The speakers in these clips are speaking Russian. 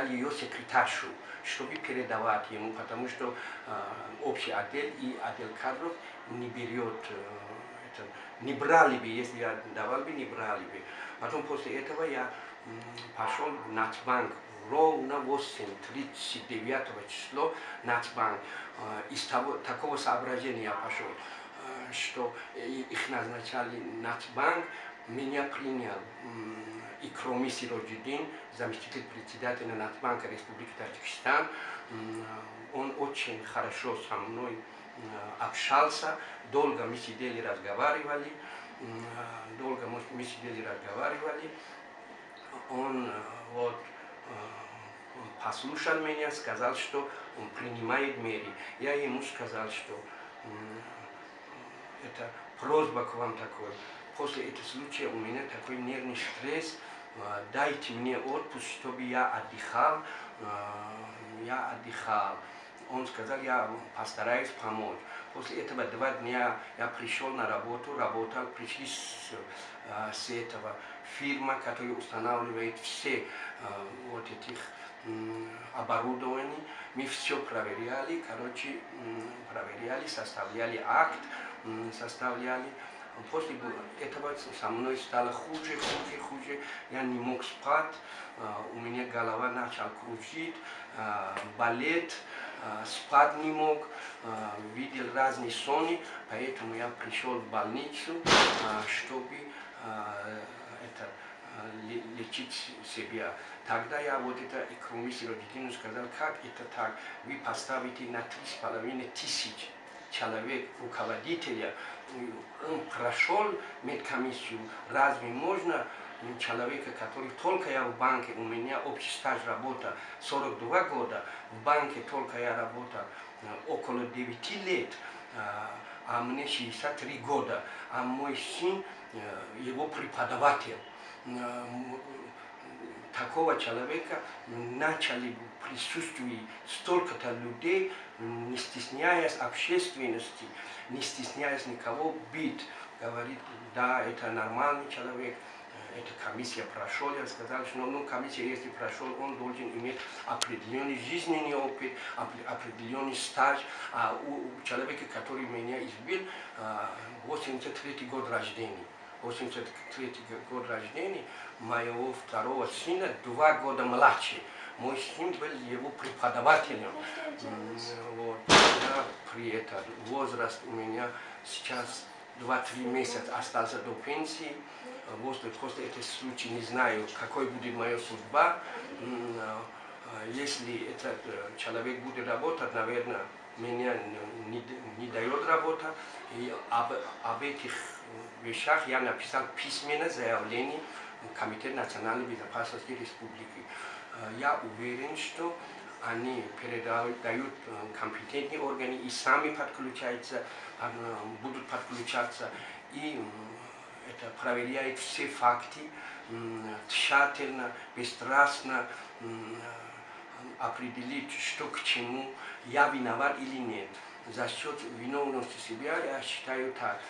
ее секретаршу, чтобы передавать ему, потому что общий отдел и отдел кадров не берет, не брали бы, если я давал бы, не брали бы. Потом после этого я пошел в Нацбанк. Ровно 8:39 число Нацбанк. Из такого соображения я пошел, что их назначали Нацбанк, меня принял Икроми Сироджидин, заместитель председателя Нацбанка Республики Таджикистан. Он очень хорошо со мной общался, долго мы сидели, разговаривали, Он послушал меня, сказал, что он принимает меры. Я ему сказал, что это просьба к вам такой. После этого случая у меня такой нервный стресс. Дайте мне отпуск, чтобы я отдыхал. Он сказал, я постараюсь помочь. После этого 2 дня я пришел на работу, работал, пришли с этого фирма, которая устанавливает все вот этих оборудований. Мы все проверяли, составляли акт, После этого со мной стало хуже. Я не мог спать, у меня голова начала кружить, болеть, спать не мог, видел разные сны, поэтому я пришел в больницу, чтобы лечить себя. Тогда я Икроми Сироджидину сказал, как это так, вы поставите на 3500 человек руководителя, он прошел медкомиссию, разве можно человека, который только я в банке, у меня общий стаж работы 42 года, в банке только я работал около 9 лет, а мне 63 года, а мой сын, его преподаватель. Такого человека начали в присутствии столько-то людей, не стесняясь общественности, не стесняясь никого бить. Говорит, да, это нормальный человек, эта комиссия прошел. Я сказал, что комиссия, если прошел, он должен иметь определенный жизненный опыт, определенный стаж. А у человека, который меня избил, 83 год рождения. 83 год рождения, моего второго сына 2 года младше. Мой сын был его преподавателем. Я при этом возраст у меня сейчас 2-3 месяца остался до пенсии. После этого случая не знаю, какой будет моя судьба. Если этот человек будет работать, наверное, меня не дает работа. И об этих вещах я написал письменное заявление в Комитет национальной безопасности республики. Я уверен, что они передают компетентные органы и сами будут подключаться и проверяют все факты тщательно, бесстрастно, определить, что к чему, я виноват или нет. За счет виновности себя я считаю так.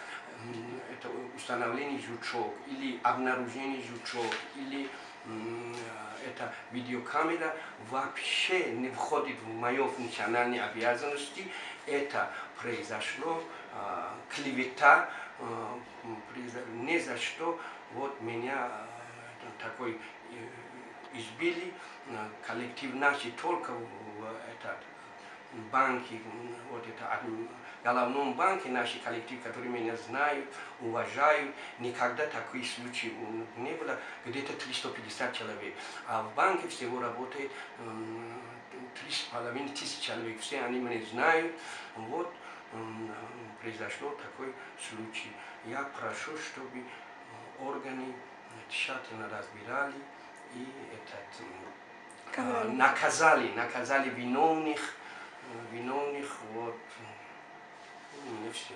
Это установление жучок, или обнаружение жучок, или эта видеокамера вообще не входит в мои функциональные обязанности. Это произошло, клевета, не за что меня такой избили. Коллектив наши только в банке, в головном банке наши коллективы, которые меня знают, уважают, никогда такой случай не было, где-то 350 человек. А в банке всего работает 3500 человек, все они меня знают. Произошло такой случай. Я прошу, чтобы органы тщательно разбирали и наказали виновных, не все.